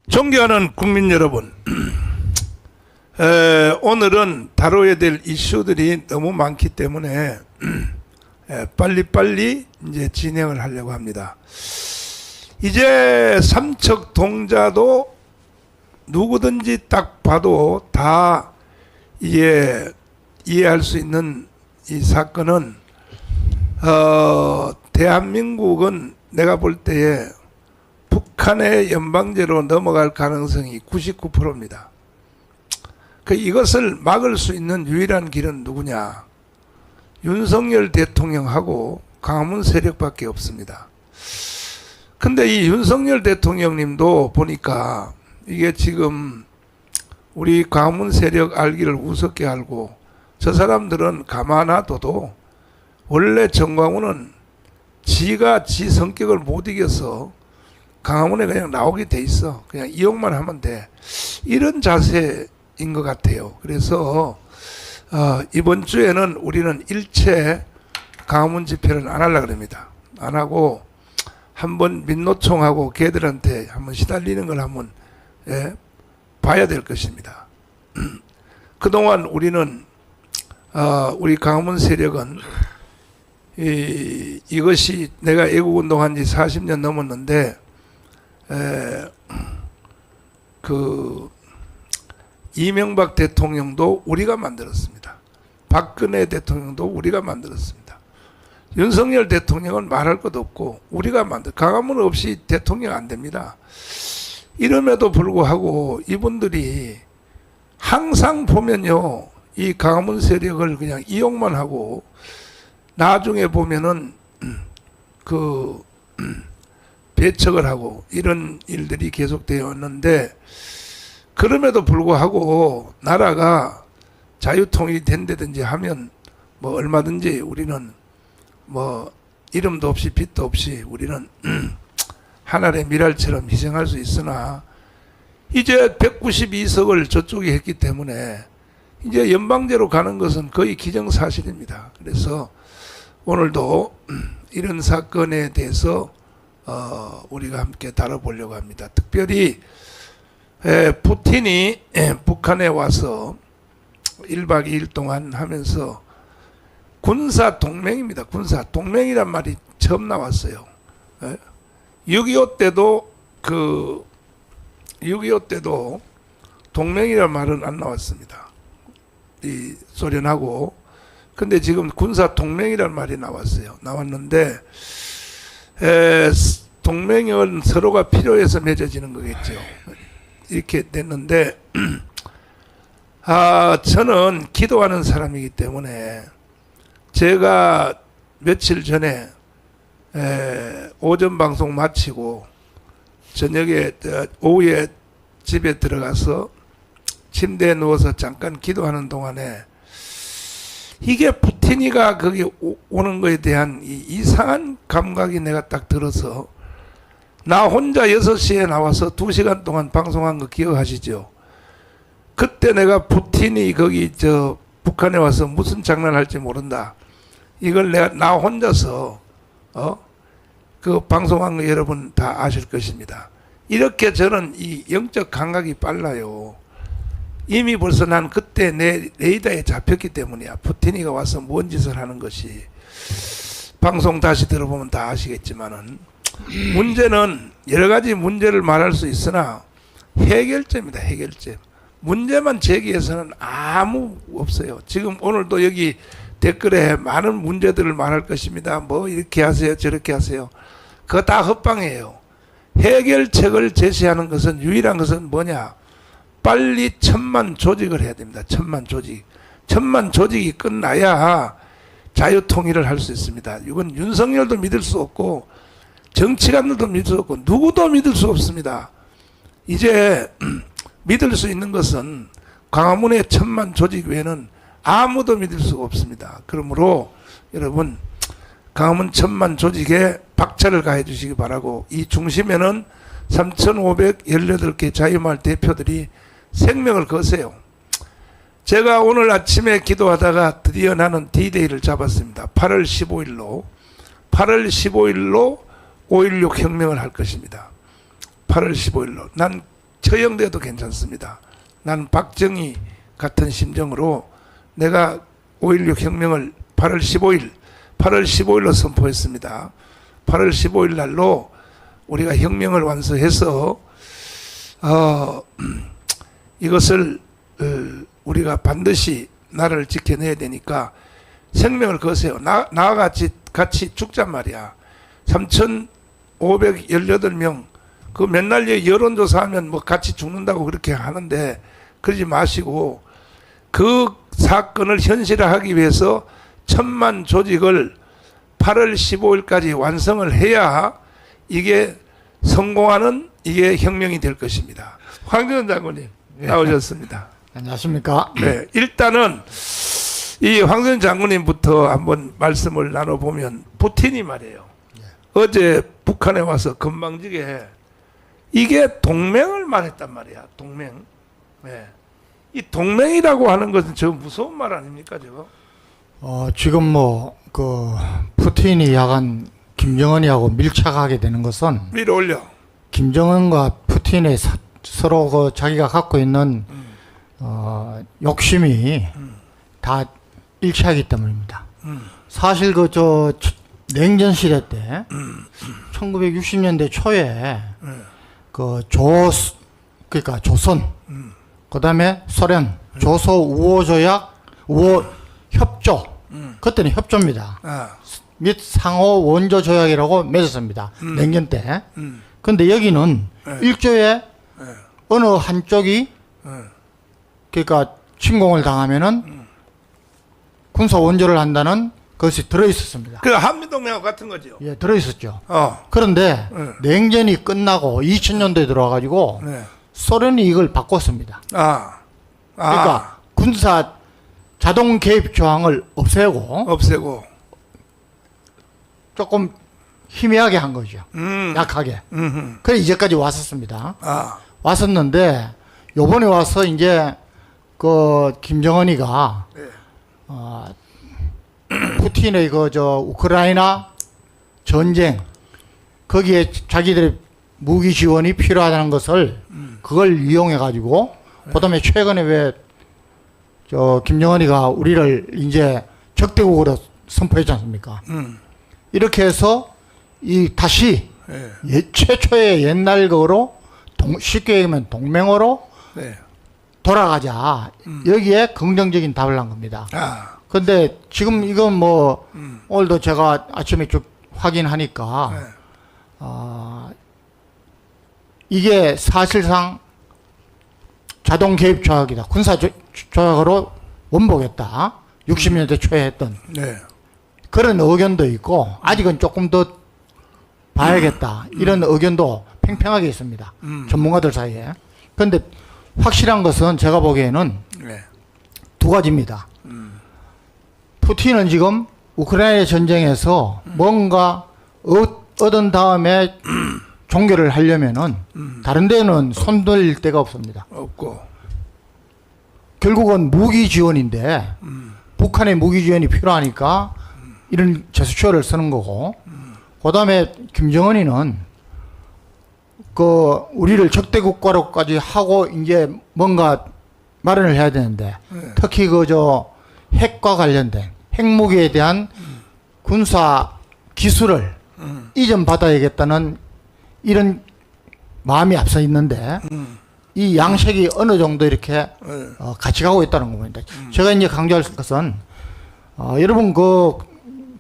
존경하는 국민 여러분, 오늘은 다뤄야 될 이슈들이 너무 많기 때문에 빨리빨리 이제 진행을 하려고 합니다. 이제 삼척 동자도 누구든지 딱 봐도 다 이해할 수 있는 이 사건은 대한민국은 내가 볼 때에 북한의 연방제로 넘어갈 가능성이 99%입니다. 이것을 막을 수 있는 유일한 길은 누구냐? 윤석열 대통령하고 광화문 세력밖에 없습니다. 근데 이 윤석열 대통령님도 보니까 이게 지금 우리 광화문 세력 알기를 우습게 알고, 저 사람들은 가만놔둬도 원래 정광훈은 지가 지 성격을 못 이겨서 광화문에 그냥 나오게 돼 있어. 그냥 이용만 하면 돼. 이런 자세인 것 같아요. 그래서 이번 주에는 우리는 일체 광화문 집회를 안 하려고 합니다. 안 하고 한번 민노총하고 걔들한테 한번 시달리는 걸 한번 봐야 될 것입니다. 그동안 우리는 우리 광화문 세력은 이것이 내가 애국운동한 지 40년 넘었는데 이명박 대통령도 우리가 만들었습니다. 박근혜 대통령도 우리가 만들었습니다. 윤석열 대통령은 말할 것도 없고 우리가 광화문 없이 대통령 안 됩니다. 이름에도 불구하고 이분들이 항상 보면요, 이 광화문 세력을 그냥 이용만 하고 나중에 보면은 배척을 하고 이런 일들이 계속되어 왔는데, 그럼에도 불구하고 나라가 자유통일이 된다든지 하면 뭐 얼마든지 우리는 뭐 이름도 없이 빛도 없이 우리는 하늘의 미랄처럼 희생할 수 있으나, 이제 192석을 저쪽이 했기 때문에 이제 연방제로 가는 것은 거의 기정사실입니다. 그래서 오늘도 이런 사건에 대해서 우리가 함께 다뤄보려고 합니다. 특별히 푸틴이 북한에 와서 1박 2일 동안 하면서 군사동맹입니다. 군사동맹이란 말이 처음 나왔어요. 6.25 때도 6.25 때도 동맹이란 말은 안 나왔습니다. 이 소련하고. 근데 지금 군사동맹이란 말이 나왔는데 동맹은 서로가 필요해서 맺어지는 거겠죠. 이렇게 됐는데 저는 기도하는 사람이기 때문에 제가 며칠 전에 오전 방송 마치고 저녁에 오후에 집에 들어가서 침대에 누워서 잠깐 기도하는 동안에 이게 푸틴이가 거기 오는 거에 대한 이상한 감각이 내가 딱 들어서, 나 혼자 6시에 나와서 2시간 동안 방송한 거 기억하시죠? 그때 내가 푸틴이 거기 북한에 와서 무슨 장난할지 모른다, 이걸 나 혼자서 그 방송한 거 여러분 다 아실 것입니다. 이렇게 저는 이 영적 감각이 빨라요. 이미 벌써 난 그때 내 레이더에 잡혔기 때문이야. 푸틴이가 와서 뭔 짓을 하는 것이. 방송 다시 들어보면 다 아시겠지만은, 문제는 여러 가지 문제를 말할 수 있으나 해결점입니다. 해결점. 문제만 제기해서는 아무 없어요. 지금 오늘도 여기 댓글에 많은 문제들을 말할 것입니다. 뭐 이렇게 하세요, 저렇게 하세요. 그거 다 헛방이에요. 해결책을 제시하는 것은, 유일한 것은 뭐냐? 빨리 1000만 조직을 해야 됩니다. 1000만 조직. 1000만 조직이 끝나야 자유통일을 할 수 있습니다. 이건 윤석열도 믿을 수 없고 정치관들도 믿을 수 없고 누구도 믿을 수 없습니다. 이제 믿을 수 있는 것은 광화문의 1000만 조직 외에는 아무도 믿을 수가 없습니다. 그러므로 여러분, 광화문 1000만 조직에 박차를 가해 주시기 바라고, 이 중심에는 3518개 자유마을 대표들이 생명을 거세요. 제가 오늘 아침에 기도하다가 드디어 나는 D-Day를 잡았습니다. 8월 15일로 5.16 혁명을 할 것입니다. 8월 15일로. 난 처형돼도 괜찮습니다. 나는 박정희 같은 심정으로 내가 5.16 혁명을 8월 15일로 선포했습니다. 8월 15일 날로 우리가 혁명을 완수해서 이것을 우리가 반드시 나라를 지켜내야 되니까 생명을 거세요. 나와 같이 죽잔 말이야. 3,518명 그 맨날 여론조사하면 뭐 같이 죽는다고 그렇게 하는데 그러지 마시고 그 사건을 현실화하기 위해서 1,000만 조직을 8월 15일까지 완성을 해야 이게 성공하는 이게 혁명이 될 것입니다. 황교안 장군님 나오셨습니다. 안녕하십니까? 네, 일단은 이 황교안 장군님부터 한번 말씀을 나눠보면 푸틴이 말이에요. 어제 북한에 와서 건방지게 이게 동맹을 말했단 말이야. 동맹. 네. 이 동맹이라고 하는 것은 저 무서운 말 아닙니까, 저거? 지금 푸틴이 약간 김정은이하고 밀착하게 되는 것은 위로 올려. 김정은과 푸틴의 서로 자기가 갖고 있는 욕심이 다 일치하기 때문입니다. 사실 냉전 시대 때 1960년대 초에 그러니까 조선 그다음에 소련 조소 우호 조약 우호 협조 그때는 협조입니다. 및 상호 원조 조약이라고 맺었습니다. 냉전 때. 근데 여기는 일조에 어느 한쪽이 그러니까 침공을 당하면은 군사 원조를 한다는 것이 들어 있었습니다. 그 한미동맹하고 같은 거죠. 예, 들어 있었죠. 그런데 냉전이 끝나고 2000년도에 들어와가지고 소련이 이걸 바꿨습니다. 그러니까 군사 자동 개입 조항을 없애고 조금 희미하게 한 거죠. 약하게. 그래 이제까지 왔었습니다. 왔었는데 요번에 와서 이제 김정은이가 푸틴의 우크라이나 전쟁 거기에 자기들의 무기 지원이 필요하다는 것을 그걸 이용해 가지고 그다음에 최근에 왜 김정은이가 우리를 이제 적대국으로 선포했지 않습니까? 이렇게 해서 다시 최초의 옛날 거로 쉽게 얘기하면 동맹으로 돌아가자. 여기에 긍정적인 답을 한 겁니다. 근데 지금 이건 오늘도 제가 아침에 쭉 확인하니까 이게 사실상 자동 개입 조약이다. 군사 조약으로 원복했다. 60년대 초에 했던 그런 의견도 있고 아직은 조금 더 봐야겠다. 이런 의견도 팽팽하게 있습니다. 전문가들 사이에. 그런데 확실한 것은 제가 보기에는 두 가지입니다. 푸틴은 지금 우크라이나 전쟁에서 뭔가 얻은 다음에 종결을 하려면은 다른 데는 손댈 데가 없습니다. 없고 결국은 무기 지원인데 북한의 무기 지원이 필요하니까 이런 제스처를 쓰는 거고 그다음에 김정은이는 우리를 적대 국가로까지 하고 이제 뭔가 마련을 해야 되는데 특히 핵과 관련된 핵무기에 대한 군사 기술을 이전받아야겠다는 이런 마음이 앞서 있는데 이 양식이 어느 정도 이렇게 같이 가고 있다는 겁니다. 제가 이제 강조할 것은 여러분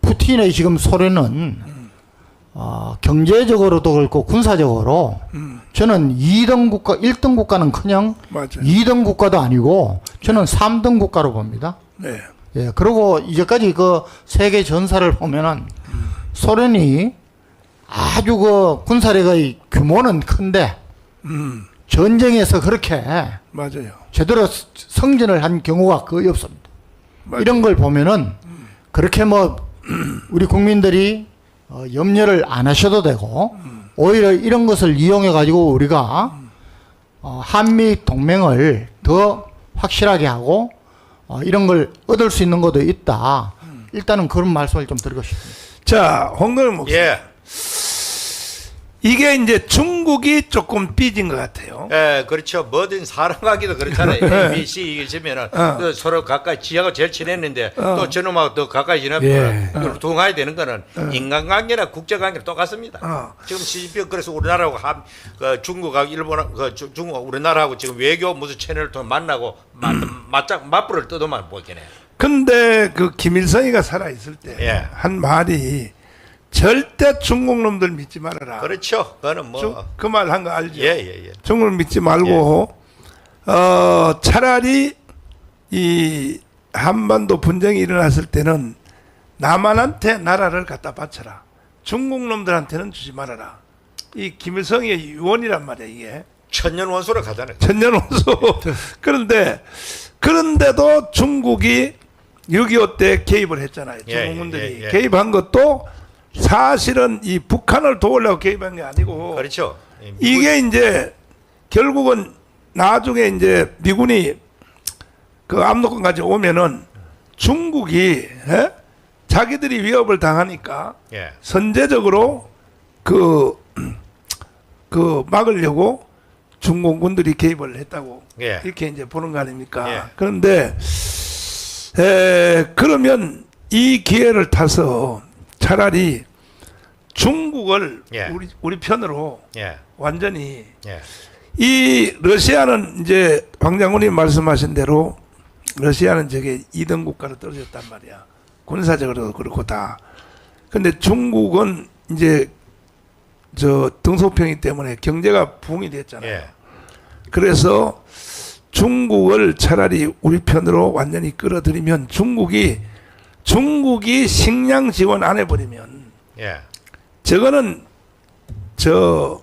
푸틴의 지금 소련은 경제적으로도 그렇고 군사적으로 저는 2등 국가, 1등 국가는커녕 2등 국가도 아니고 저는 3등 국가로 봅니다. 예, 그리고 이제까지 세계 전사를 보면은 소련이 아주 군사력의 규모는 큰데 전쟁에서 그렇게 제대로 성전을 한 경우가 거의 없습니다. 이런 걸 보면은 그렇게 우리 국민들이 염려를 안 하셔도 되고 오히려 이런 것을 이용해 가지고 우리가 한미 동맹을 더 확실하게 하고 이런 걸 얻을 수 있는 것도 있다. 일단은 그런 말씀을 좀 드리고 싶습니다. 자, 홍근을 목사. 이게 이제 중국이 조금 삐진 것 같아요. 예, 그렇죠. 뭐든 사랑하기도 그렇잖아요. A, B, C 이기시면은 또 서로 가까이 지하고 제일 친했는데 또 저놈하고 더 가까이 지나면 예. 동아야 되는 거는 인간관계나 국제관계랑 똑같습니다. 지금 시진핑 그래서 우리나라하고 중국하고 일본하고 중국 우리나라하고 지금 외교 무슨 채널을 통해 만나고 맞불을 뜯어만 보겠네. 근데 그 김일성이가 살아 있을 때 한 말이 절대 중국 놈들 믿지 말아라. 그렇죠. 그거는 뭐 그 말 한 거 알죠? 예. 중국을 믿지 말고 차라리 이 한반도 분쟁이 일어났을 때는 남한한테 나라를 갖다 바쳐라. 중국 놈들한테는 주지 말아라. 이 김일성의 유언이란 말이야 이게. 천년 원수로 가잖아요. 천년 원수. 그런데도 중국이 6.25 때 개입을 했잖아요. 중국군들이 개입한 것도 사실은 이 북한을 도우려고 개입한 게 아니고. 그렇죠. 이게 이제 결국은 나중에 이제 미군이 그 압록강까지 오면은 중국이 자기들이 위협을 당하니까 선제적으로 그 막으려고 중공군들이 개입을 했다고 이렇게 이제 보는 거 아닙니까? 그런데 그러면 이 기회를 타서 차라리 중국을 우리 편으로 완전히 이 러시아는 이제 황 장군님 말씀하신 대로 러시아는 저게 2등 국가로 떨어졌단 말이야. 군사적으로도 그렇고 다. 근데 중국은 이제 저 등소평이 때문에 경제가 부흥이 됐잖아요. 그래서 중국을 차라리 우리 편으로 완전히 끌어들이면 중국이 식량 지원 안 해버리면 저거는 저